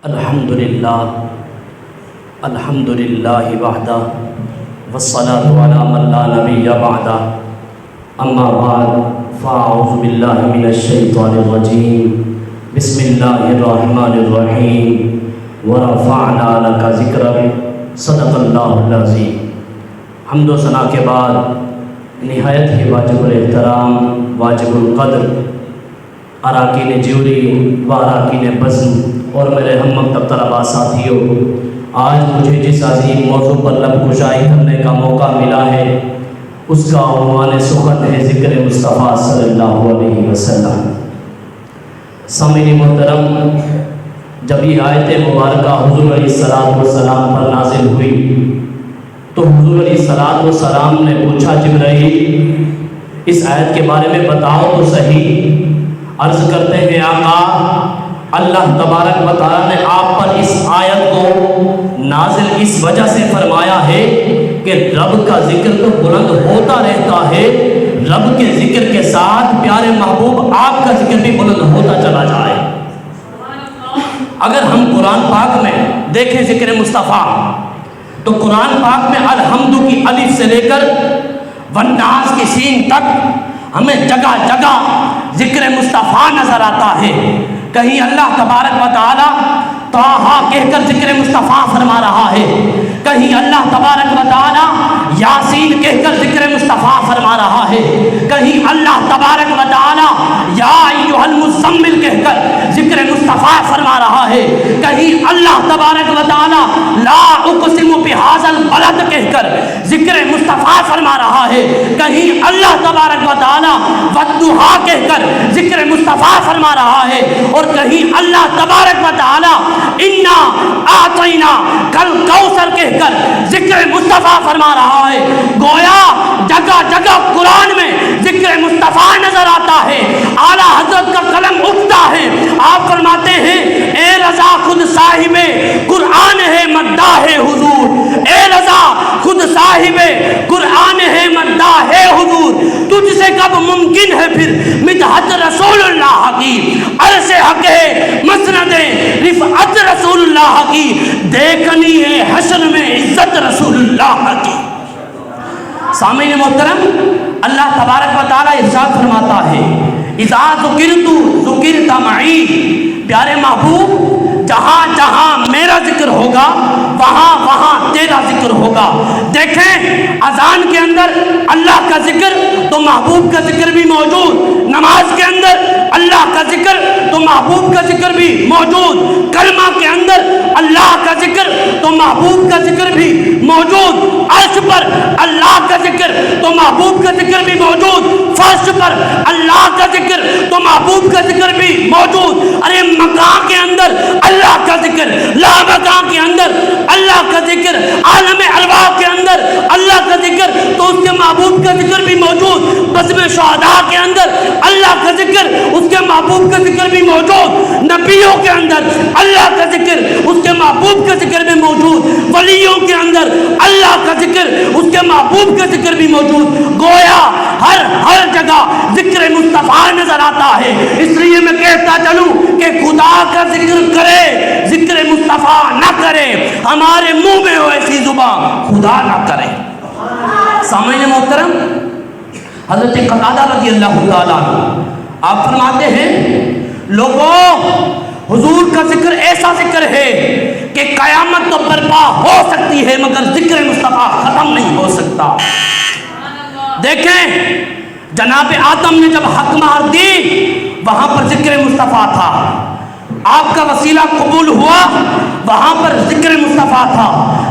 الحمدللہ وحدہ والصلاة علی من لا نبی بعدہ اما بعد فاعوذ باللہ من الشیطان الرجیم بسم اللہ الرحمن الرحیم ورفعنا لک ذکرک صدق اللہ العظیم۔ حمد و ثنا کے بعد نہایت ہی واجب الاحترام، واجب القدر اراکین جیوری و اراکین بزم اور میرے ہم مکتب طلباء ساتھیوں، آج مجھے جس عظیم موضوع پر لب کشائی کرنے کا موقع ملا ہے اس کا عنوان سخن ہے ذکر مصطفیٰ صلی اللہ علیہ وسلم۔ سامعین محترم، جب یہ آیت مبارکہ حضور علیہ السلام پر نازل ہوئی تو حضور علیہ السلام نے پوچھا جبرائیل اس آیت کے بارے میں بتاؤ تو صحیح۔ عرض کرتے ہیں آقا اللہ تبارک و تعالیٰ نے آپ پر اس آیت کو نازل اس وجہ سے فرمایا ہے کہ رب کا ذکر تو بلند ہوتا رہتا ہے، رب کے ذکر کے ساتھ پیارے محبوب آپ کا ذکر بھی بلند ہوتا چلا جائے۔ اگر ہم قرآن پاک میں دیکھیں ذکر مصطفیٰ تو قرآن پاک میں الحمد کی الف سے لے کر والناس کی سین تک ہمیں جگہ جگہ ذکر مصطفیٰ نظر آتا ہے۔ کہیں اللہ تبارک و تعالی طٰہٰ کہہ کر ذکر مصطفیٰ فرما رہا ہے، کہیں اللہ تبارک و تعالی یاسین کہہ کر ذکر مصطفیٰ فرما رہا ہے، کہیں اللہ تبارک و تعالی یا ایھا المزمل کہہ کر ذکر مصطفیٰ فرما رہا ہے، کہیں اللہ تبارک و تعالی لا اقسم بھٰذا البلد کہہ کر ذکر مصطفیٰ فرما رہا ہے، کہیں اللہ تبارک و تعالی والضحیٰ کہہ کر ذکر مصطفیٰ فرما رہا ہے، اور کہیں اللہ تبارک و تعالی انا اعطینا کل کوثر کہہ کر ذکر مصطفیٰ فرما رہا ہے۔ گویا جگہ جگہ قرآن میں ذکر مصطفیٰ نظر آتا ہے، اعلیٰ حضرت کا قلم اٹھتا ہے، آپ فرماتے ہیں اے رضا خود صاحب قرآن ہے مداح حضور، اے رضا خود صاحب قرآن ہے مداح حضور، تجھ سے کب ممکن ہے پھر مدحت رسول اللہ کی، عرش حق ہے مسند رفعت رسول اللہ کی، دیکھنی ہے حشر میں عزت رسول اللہ کی۔ سامعین محترم، اللہ تبارک و تعالی ارشاد فرماتا ہے اذا ذکرت ذکرت معی، پیارے محبوب جہاں جہاں میرا ذکر ہوگا وہاں وہاں تیرا ذکر ہوگا۔ دیکھیں اذان کے اندر اللہ کا ذکر تو محبوب کا ذکر بھی موجود، نماز کے اندر اللہ کا ذکر تو محبوب کا ذکر بھی موجود، کلمہ کے اندر اللہ کا ذکر تو محبوب کا ذکر بھی موجود، عرش پر اللہ کا ذکر تو محبوب کا ذکر بھی موجود، فرش پر اللہ کا ذکر تو محبوب کا ذکر بھی موجود۔ ارے مکان کے اندر اللہ کا ذکر، لا مکان کے اندر اللہ کا ذکر، عالم ارواح کے اندر اللہ کا ذکر تو اس کے محبوب کا ذکر بھی موجود، بزم شہداء کے اندر اللہ کا ذکر اس کے محبوب کا ذکر بھی موجود، نبیوں کے اندر اللہ کا ذکر اس کے محبوب کا ذکر بھی موجود، ولیوں کے اندر اللہ کا ذکر اس کے محبوب کا ذکر بھی موجود۔ گویا ہر جگہ ذکر مصطفیٰ نظر آتا ہے۔ اس لیے میں کہتا چلوں کہ خدا کا ذکر کرے ذکر مصطفیٰ نہ کرے، ہمارے منہ میں ہو ایسی زبان خدا نہ کرے۔ سامعین محترم، حضرت قتادہ رضی اللہ تعالیٰ عنہ آپ فرماتے ہیں لوگوں حضور کا ذکر ایسا ذکر ہے کہ قیامت تو برپا ہو سکتی ہے مگر ذکر مصطفیٰ ختم نہیں ہو سکتا۔ دیکھیں جناب آدم نے جب حق مار دی وہاں پر ذکر مصطفیٰ تھا، آپ کا وسیلہ قبول ہوا وہاں پر ذکر مصطفیٰ تھا،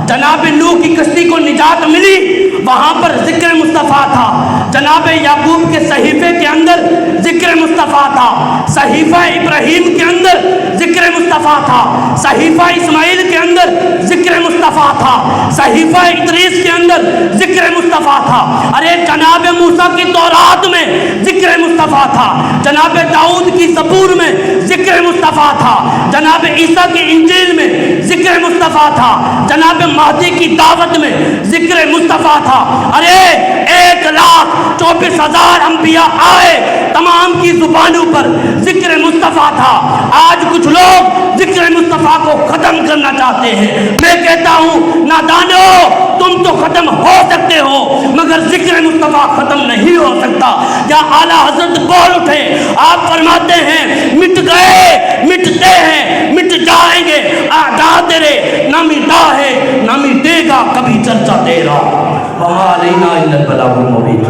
جناب نوح کی کشتی کو نجات ملی وہاں پر ذکر مصطفیٰ تھا، جناب یعقوب کے صحیفے کے اندر ذکر مصطفیٰ تھا، صحیفہ ابراہیم کے اندر ذکر مصطفیٰ تھا، صحیفہ اسماعیل کے اندر ذکر مصطفیٰ تھا، صحیفہ ادریس کے اندر ذکر مصطفیٰ تھا۔ ارے جناب موسیٰ کی تورات میں ذکر مصطفیٰ تھا، جناب داؤد کی زبور میں ذکر مصطفیٰ تھا، جناب عیسیٰ کی انجیل میں ذکر مصطفیٰ تھا، جناب مہدی کی دعوت میں ذکر مصطفیٰ تھا۔ ارے 1,24,000 انبیاء آئے، تمام کی زبانوں پر ذکر مصطفیٰ مصطفیٰ تھا. آج کچھ لوگ ذکر مصطفیٰ کو ختم کرنا چاہتے ہیں. میں کہتا ہوں نادانو، تم تو ختم ہو سکتے ہو مگر ذکر مصطفیٰ ختم نہیں ہو سکتا. کیا اعلیٰ حضرت بول اٹھے، آپ فرماتے ہیں مٹ گئے مٹتے ہیں مٹ جائیں گے اعداء تیرے، نہ مٹا ہے نہ مٹے گا کبھی چرچا تیرا. وما علینا الا البلاغ المبین.